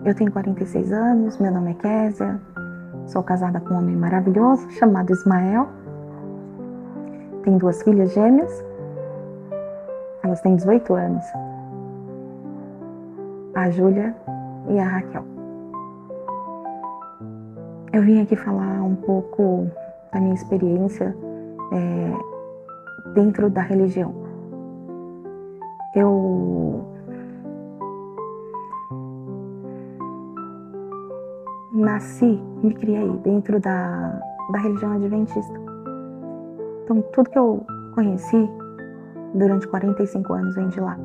Eu tenho 46 anos, meu nome é Késia, sou casada com um homem maravilhoso chamado Ismael. Tenho 2 filhas gêmeas, elas têm 18 anos, a Júlia e a Raquel. Eu vim aqui falar um pouco da minha experiência dentro da religião. Eu nasci, me criei dentro da religião adventista. Então, tudo que eu conheci durante 45 anos vem de lá.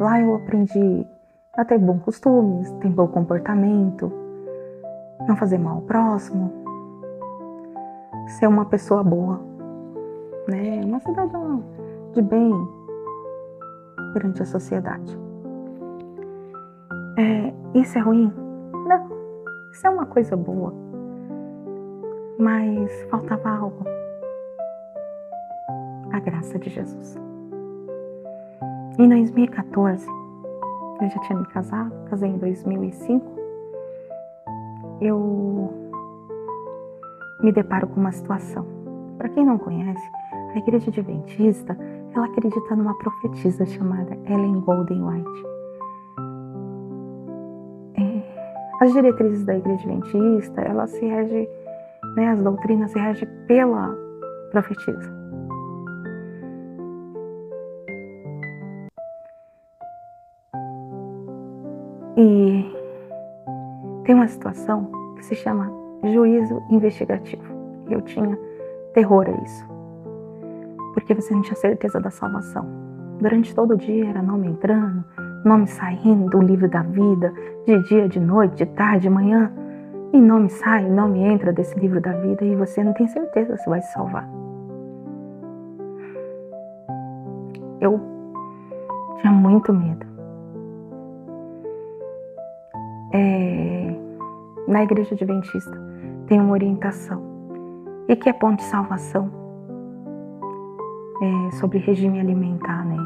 Lá eu aprendi a ter bons costumes, ter bom comportamento, não fazer mal ao próximo, ser uma pessoa boa, né? Uma cidadã de bem perante a sociedade. Isso é ruim? Não, isso é uma coisa boa, mas faltava algo. A graça de Jesus. Em 2014, eu já tinha me casado, casei em 2005, eu me deparo com uma situação. Para quem não conhece, a Igreja Adventista, ela acredita numa profetisa chamada Ellen Golden White. As diretrizes da Igreja Adventista, ela se rege, as doutrinas se regem pela profetisa. E tem uma situação que se chama juízo investigativo. Eu tinha terror a isso, porque você não tinha certeza da salvação. Durante todo o dia era nome entrando, nome saindo do livro da vida, de dia, de noite, de tarde, de manhã, e nome sai, nome entra desse livro da vida e você não tem certeza se vai se salvar. Eu tinha muito medo. Na Igreja Adventista tem uma orientação. E que é ponto de salvação? Sobre regime alimentar, né?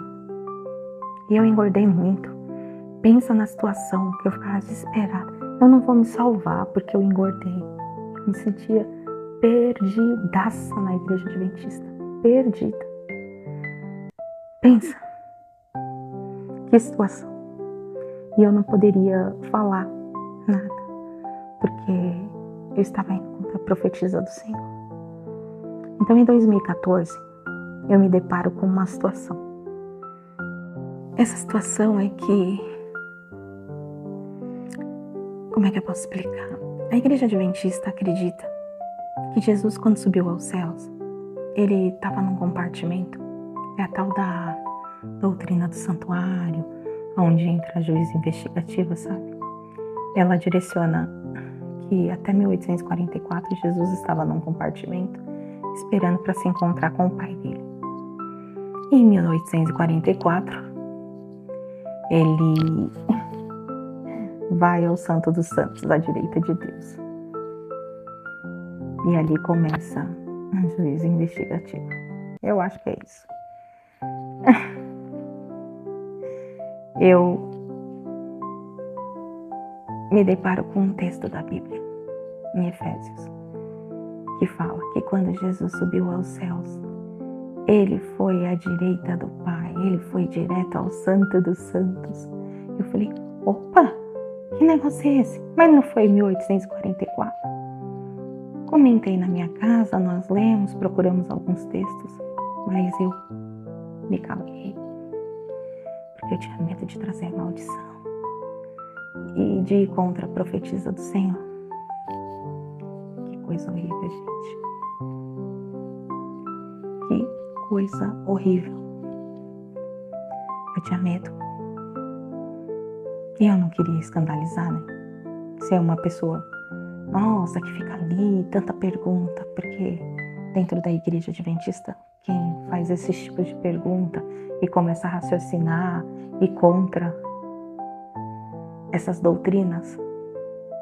E eu engordei muito. Pensa na situação que eu ficava desesperada. Eu não vou me salvar porque eu engordei. Eu me sentia perdidaça na Igreja Adventista. Perdida. Pensa. Que situação. E eu não poderia falar nada, porque eu estava indo contra a profetisa do Senhor. Então, em 2014, eu me deparo com uma situação. Essa situação é que... Como é que eu posso explicar? A Igreja Adventista acredita que Jesus, quando subiu aos céus, ele estava num compartimento. É a tal da doutrina do santuário, onde entra a juíza investigativa, sabe? Ela direciona que até 1844 Jesus estava num compartimento esperando para se encontrar com o pai dele. E em 1844 ele vai ao Santo dos Santos, à direita de Deus. E ali começa um juízo investigativo. Eu acho que é isso. Eu me deparo com um texto da Bíblia, em Efésios, que fala que quando Jesus subiu aos céus, ele foi à direita do Pai, ele foi direto ao Santo dos Santos. Eu falei, opa, que negócio é esse? Mas não foi em 1844? Comentei na minha casa, nós lemos, procuramos alguns textos, mas eu me calei, porque eu tinha medo de trazer maldição e de ir contra a profetisa do Senhor. Que coisa horrível, gente. Que coisa horrível. Eu tinha medo. E eu não queria escandalizar, né? Ser uma pessoa, nossa, que fica ali, tanta pergunta, porque dentro da Igreja Adventista, quem faz esses tipos de pergunta e começa a raciocinar e contra essas doutrinas,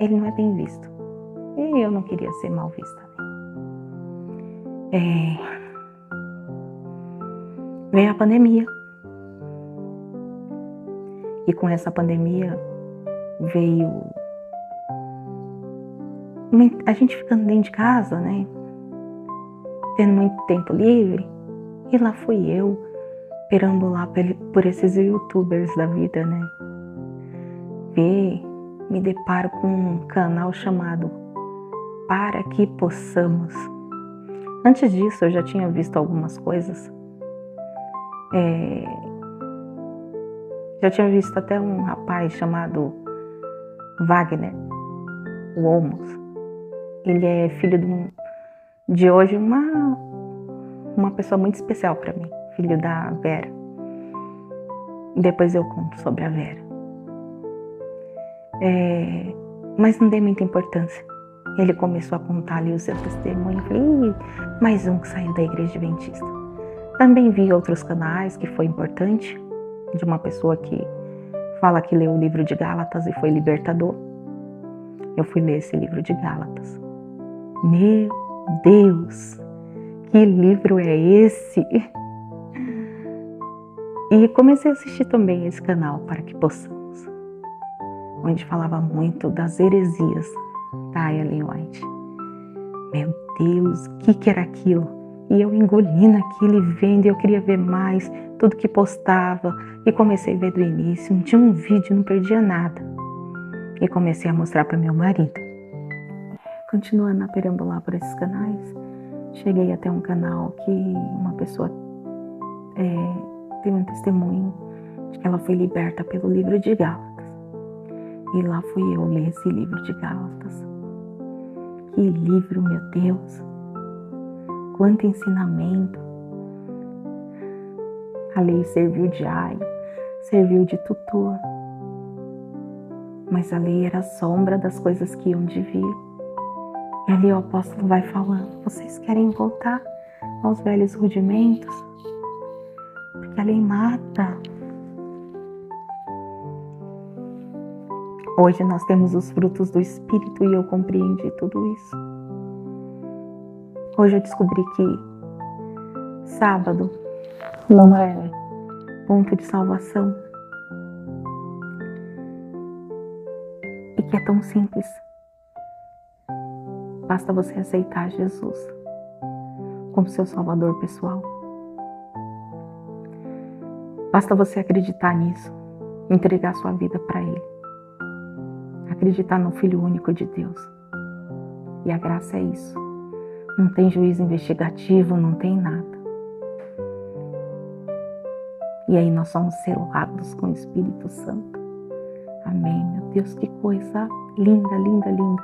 ele não é bem visto. E eu não queria ser mal vista. Veio a pandemia. E com essa pandemia veio a gente ficando dentro de casa, né? Tendo muito tempo livre. E lá fui eu perambular por esses youtubers da vida, né? Me deparo com um canal chamado Para Que Possamos. Antes disso, eu já tinha visto algumas coisas. Já tinha visto até um rapaz chamado Wagner Wolmos. Ele é filho de hoje uma pessoa muito especial para mim, filho da Vera. Depois eu conto sobre a Vera. Mas não dei muita importância. Ele começou a contar ali o seu testemunho. Eu falei, mais um que saiu da Igreja Adventista. Também vi outros canais que foi importante, de uma pessoa que fala que leu o livro de Gálatas e foi libertador. Eu fui ler esse livro de Gálatas. Meu Deus, que livro é esse? E comecei a assistir também esse canal Para Que Possamos, onde falava muito das heresias da Ellen White. Meu Deus, o que era aquilo? E eu engolindo aquilo e vendo, eu queria ver mais, tudo que postava. E comecei a ver do início, não tinha um vídeo, não perdia nada. E comecei a mostrar para meu marido. Continuando a perambular por esses canais, cheguei até um canal que uma pessoa teve um testemunho de que ela foi liberta pelo livro de Gálatas. E lá fui eu ler esse livro de Gálatas. Que livro, meu Deus! Quanto ensinamento! A lei serviu de aio, serviu de tutor. Mas a lei era a sombra das coisas que iam de vir. E ali o apóstolo vai falando, vocês querem voltar aos velhos rudimentos? Porque a lei mata. Hoje nós temos os frutos do Espírito e eu compreendi tudo isso. Hoje eu descobri que sábado não é ponto de salvação. E que é tão simples. Basta você aceitar Jesus como seu salvador pessoal. Basta você acreditar nisso, entregar sua vida para Ele. Acreditar no Filho único de Deus. E a graça é isso. Não tem juízo investigativo, não tem nada. E aí nós somos selados com o Espírito Santo. Amém, meu Deus, que coisa linda, linda, linda.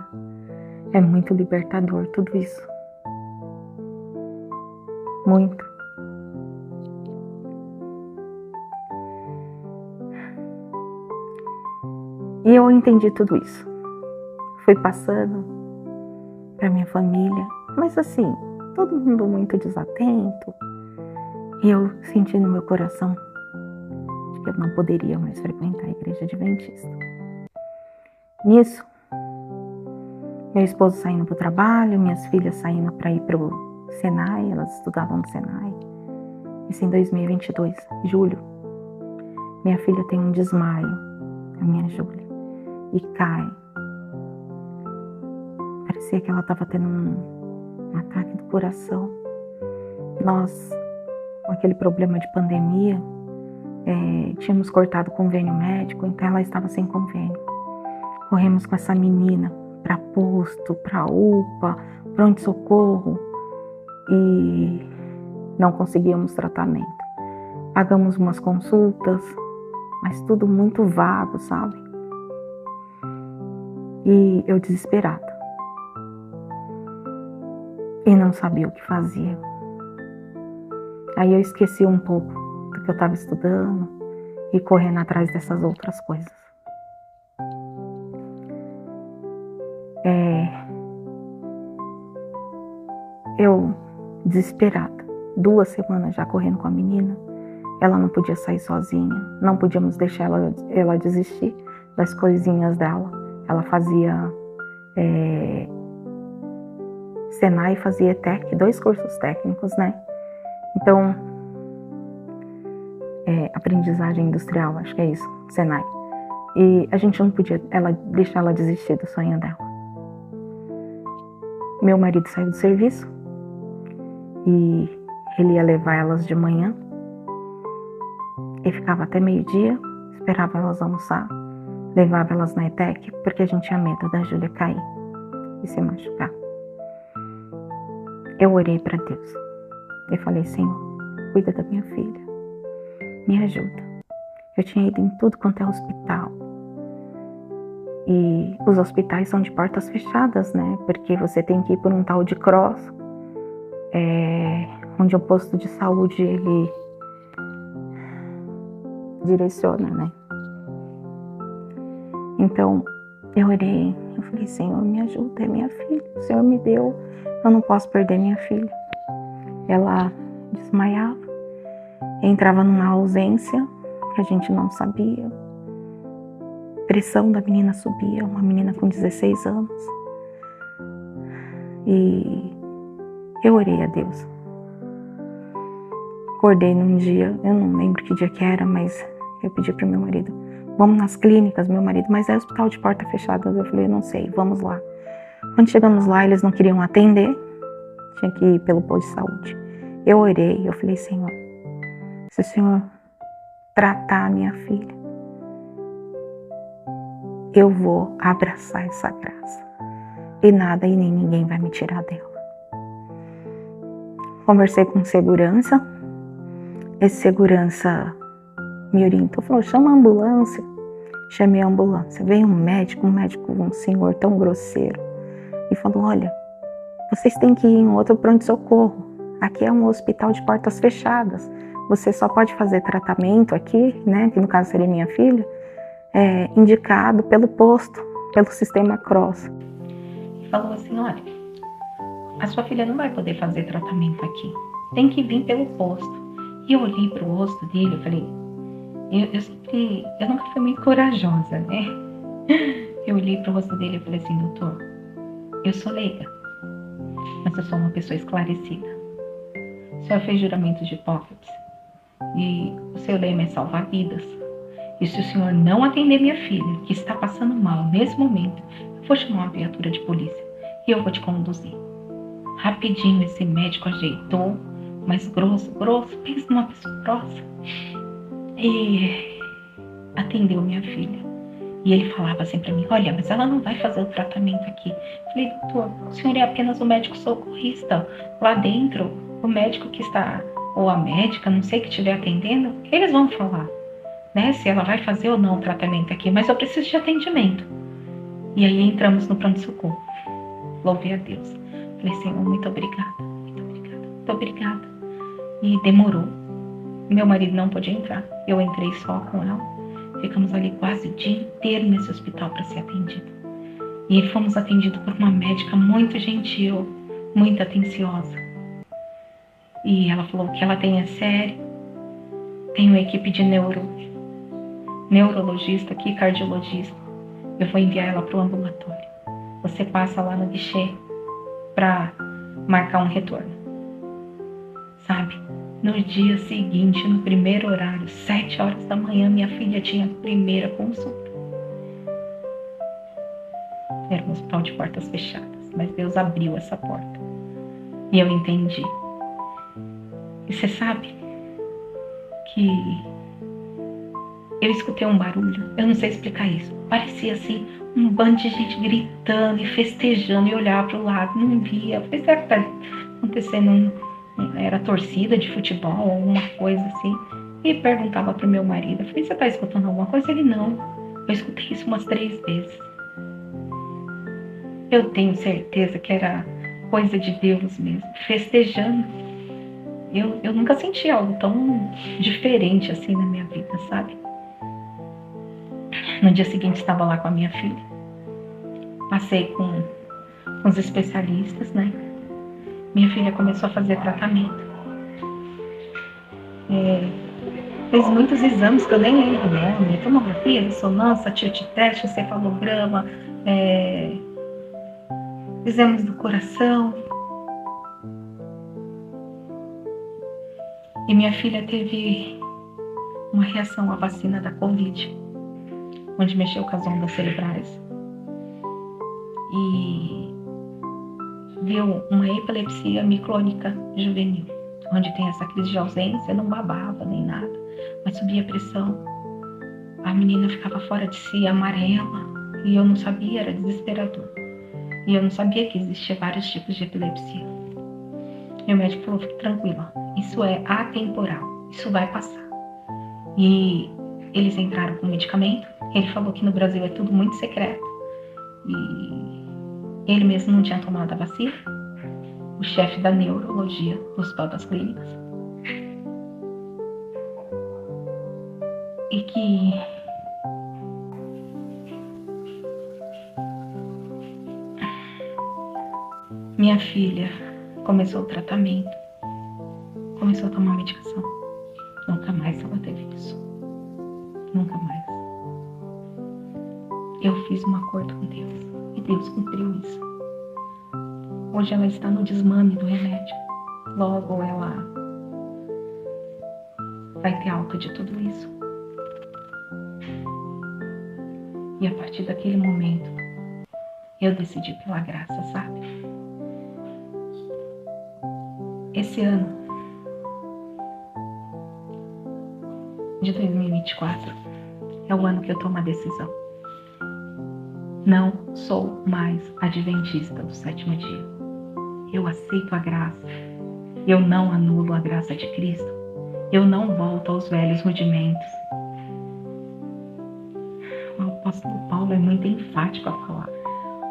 É muito libertador tudo isso. Muito. E eu entendi tudo isso. Fui passando para minha família, mas assim, todo mundo muito desatento. E eu senti no meu coração que eu não poderia mais frequentar a Igreja Adventista. Nisso, meu esposo saindo para o trabalho, minhas filhas saindo para ir para o Senai, elas estudavam no Senai. Isso em 2022, julho. Minha filha tem um desmaio, a minha Júlia, e cai. Parecia que ela estava tendo um ataque do coração. Nós, com aquele problema de pandemia, tínhamos cortado o convênio médico, então ela estava sem convênio. Corremos com essa menina para posto, para UPA, pronto-socorro e não conseguíamos tratamento. Pagamos umas consultas, mas tudo muito vago, sabe? E eu desesperada. E não sabia o que fazia. Aí eu esqueci um pouco do que eu estava estudando e correndo atrás dessas outras coisas. Eu, desesperada, 2 semanas já correndo com a menina, ela não podia sair sozinha, não podíamos deixar ela desistir das coisinhas dela. Ela fazia Senai e fazia ETEC, 2 cursos técnicos, né? Então, aprendizagem industrial, acho que é isso. Senai. E a gente não podia deixar ela desistir do sonho dela. Meu marido saiu do serviço e ele ia levar elas de manhã. E ficava até meio-dia, esperava elas almoçar, levava elas na ETEC, porque a gente tinha medo da Júlia cair e se machucar. Eu orei para Deus. Eu falei, Senhor, cuida da minha filha. Me ajuda. Eu tinha ido em tudo quanto é hospital. E os hospitais são de portas fechadas, né? Porque você tem que ir por um tal de cross, onde o posto de saúde, ele direciona, né? Então, eu orei. Eu falei, Senhor, me ajuda, é minha filha. O Senhor me deu, eu não posso perder minha filha. Ela desmaiava, entrava numa ausência que a gente não sabia. A pressão da menina subia, uma menina com 16 anos. E eu orei a Deus. Acordei num dia, eu não lembro que dia que era, mas eu pedi para o meu marido, vamos nas clínicas, meu marido, mas é hospital de porta fechada. Eu falei, não sei, vamos lá. Quando chegamos lá, eles não queriam atender, tinha que ir pelo posto de saúde. Eu orei, eu falei, Senhor, se o Senhor tratar a minha filha, eu vou abraçar essa graça. E nada e nem ninguém vai me tirar dela. Conversei com segurança. Esse segurança me orientou, falou, chama a ambulância. Chamei a ambulância. Veio um senhor tão grosseiro. E falou, olha, vocês têm que ir em outro pronto-socorro. Aqui é um hospital de portas fechadas. Você só pode fazer tratamento aqui, né, que no caso seria minha filha, indicado pelo posto, pelo sistema CROSS. Falou assim, olha, a sua filha não vai poder fazer tratamento aqui. Tem que vir pelo posto. E eu olhei pro rosto dele, eu falei, eu nunca fui muito corajosa, né? Eu olhei pro rosto dele e falei assim, doutor, eu sou leiga, mas eu sou uma pessoa esclarecida. O senhor fez juramento de Hipócrates e o seu lema é salvar vidas. E se o senhor não atender minha filha, que está passando mal nesse momento, eu vou chamar uma viatura de polícia e eu vou te conduzir. Rapidinho esse médico ajeitou, mas grosso, pensa numa pessoa grossa. E atendeu minha filha. E ele falava assim pra mim, olha, mas ela não vai fazer o tratamento aqui. Eu falei, doutor, o senhor é apenas um médico socorrista. Lá dentro, o médico que está, ou a médica, não sei, que estiver atendendo, eles vão falar, né, se ela vai fazer ou não o tratamento aqui, mas eu preciso de atendimento. E aí entramos no pronto-socorro. Louvei a Deus. Falei, Senhor, muito obrigada, muito obrigada, muito obrigada. E demorou. Meu marido não pôde entrar. Eu entrei só com ela. Ficamos ali quase o dia inteiro nesse hospital para ser atendido. E fomos atendidos por uma médica muito gentil, muito atenciosa. E ela falou que ela tem sério, tem uma equipe de neurologista aqui, cardiologista. Eu vou enviar ela para o ambulatório. Você passa lá no guichê para marcar um retorno. Sabe? No dia seguinte, no primeiro horário, 7 horas da manhã, minha filha tinha a primeira consulta. Era um hospital de portas fechadas, mas Deus abriu essa porta. E eu entendi. E você sabe que eu escutei um barulho, eu não sei explicar isso. Parecia assim, um bando de gente gritando e festejando, e eu olhava para o lado, não via. Eu falei, será que está acontecendo era torcida de futebol, alguma coisa assim? E perguntava para o meu marido, eu falei, você está escutando alguma coisa? Ele, não. Eu escutei isso umas 3 vezes. Eu tenho certeza que era coisa de Deus mesmo, festejando. Eu nunca senti algo tão diferente assim na minha vida, sabe? No dia seguinte estava lá com a minha filha. Passei com os especialistas, né? Minha filha começou a fazer tratamento. Fez muitos exames que eu nem lembro, né? Tomografia, ressonância, tilt-teste, cefalograma, exames do coração. E minha filha teve uma reação à vacina da Covid. onde mexeu com as ondas cerebrais e deu uma epilepsia miclônica juvenil, onde tem essa crise de ausência, não babava nem nada, mas subia a pressão. A menina ficava fora de si, amarela, e eu não sabia, era desesperador. E eu não sabia que existia vários tipos de epilepsia. Meu médico falou, fique tranquila, isso é atemporal, isso vai passar. E eles entraram com medicamento, ele falou que no Brasil é tudo muito secreto. E ele mesmo não tinha tomado a vacina, o chefe da neurologia do Hospital das Clínicas. E que minha filha começou o tratamento, começou a tomar medicação. Nunca mais ela teve isso. Nunca mais. Eu fiz um acordo com Deus e Deus cumpriu isso. Hoje ela está no desmame do remédio. Logo ela vai ter alta de tudo isso. E a partir daquele momento, eu decidi pela graça, sabe? Esse ano de 2024 é o ano que eu tomo a decisão. Não sou mais adventista do sétimo dia. Eu aceito a graça. Eu não anulo a graça de Cristo. Eu não volto aos velhos rudimentos. O apóstolo Paulo é muito enfático a falar.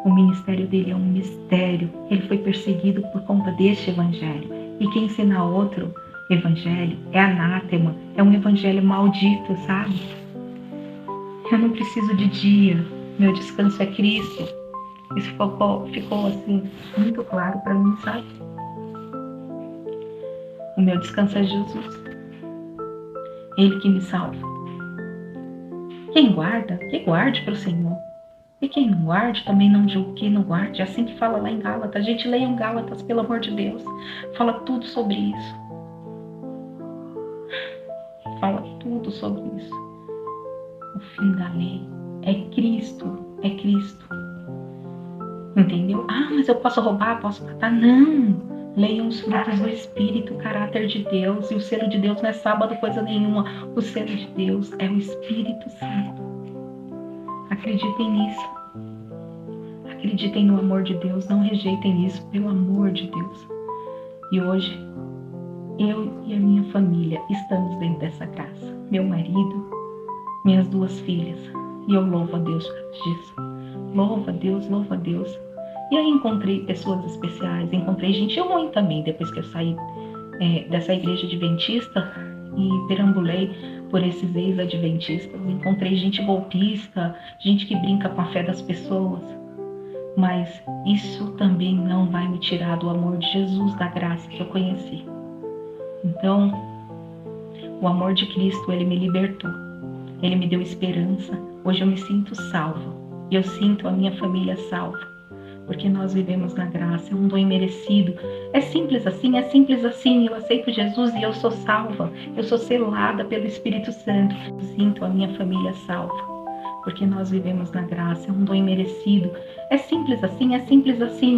O ministério dele é um mistério. Ele foi perseguido por conta deste evangelho. E quem ensina outro evangelho é anátema. É um evangelho maldito, sabe? Eu não preciso de dia. Meu descanso é Cristo. Isso ficou assim, muito claro para mim, sabe? O meu descanso é Jesus. Ele que me salva. Quem guarda, que guarde para o Senhor. E quem não guarde, também não julgue quem não guarde. É assim que fala lá em Gálatas. Gente, leiam Gálatas, pelo amor de Deus. Fala tudo sobre isso. Fala tudo sobre isso. O fim da lei é Cristo. É Cristo. Entendeu? Ah, mas eu posso roubar, posso matar? Não. Leiam os frutos do Espírito, o caráter de Deus. E o selo de Deus não é sábado, coisa nenhuma. O selo de Deus é o Espírito Santo. Acreditem nisso. Acreditem no amor de Deus. Não rejeitem isso, pelo amor de Deus. E hoje, eu e a minha família estamos dentro dessa graça. Meu marido, minhas 2 filhas. E eu louvo a Deus por causa disso. Louvo a Deus, louvo a Deus. E aí encontrei pessoas especiais, encontrei gente ruim também, depois que eu saí dessa igreja adventista e perambulei por esses ex-adventistas. Encontrei gente golpista, gente que brinca com a fé das pessoas. Mas isso também não vai me tirar do amor de Jesus, da graça que eu conheci. Então, o amor de Cristo, ele me libertou. Ele me deu esperança. Hoje eu me sinto salva. E eu sinto a minha família salva. Porque nós vivemos na graça, é um dom imerecido. É simples assim. Eu aceito Jesus e eu sou salva. Eu sou selada pelo Espírito Santo. Eu sinto a minha família salva. Porque nós vivemos na graça, é um dom imerecido. É simples assim.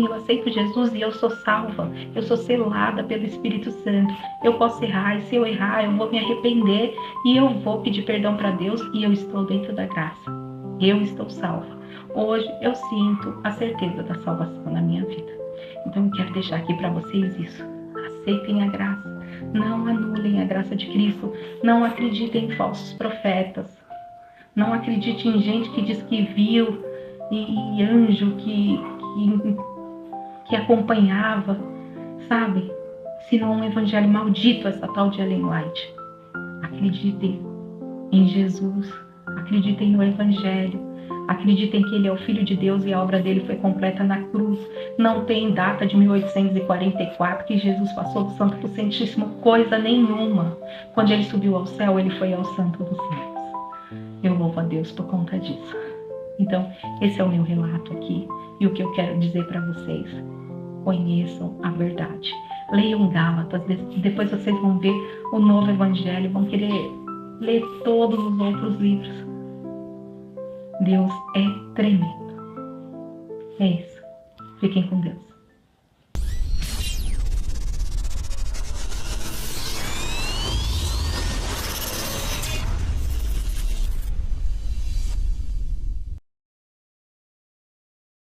Eu aceito Jesus e eu sou salva. Eu sou selada pelo Espírito Santo. Eu posso errar, e se eu errar, eu vou me arrepender e eu vou pedir perdão para Deus e eu estou dentro da graça. Eu estou salva. Hoje eu sinto a certeza da salvação na minha vida. Então eu quero deixar aqui para vocês isso. Aceitem a graça. Não anulem a graça de Cristo. Não acreditem em falsos profetas. Não acredite em gente que diz que viu e anjo que acompanhava, sabe? Senão um evangelho maldito, essa tal de Ellen White. Acreditem em Jesus. Acreditem no evangelho. Acreditem que ele é o Filho de Deus e a obra dele foi completa na cruz. Não tem data de 1844 que Jesus passou do Santo para o Santíssimo, coisa nenhuma. Quando ele subiu ao céu, ele foi ao Santo dos Santos. Eu louvo a Deus por conta disso. Então, esse é o meu relato aqui. E o que eu quero dizer para vocês: conheçam a verdade. Leiam Gálatas, depois vocês vão ver o novo evangelho, vão querer ler todos os outros livros. Deus é tremendo. É isso. Fiquem com Deus.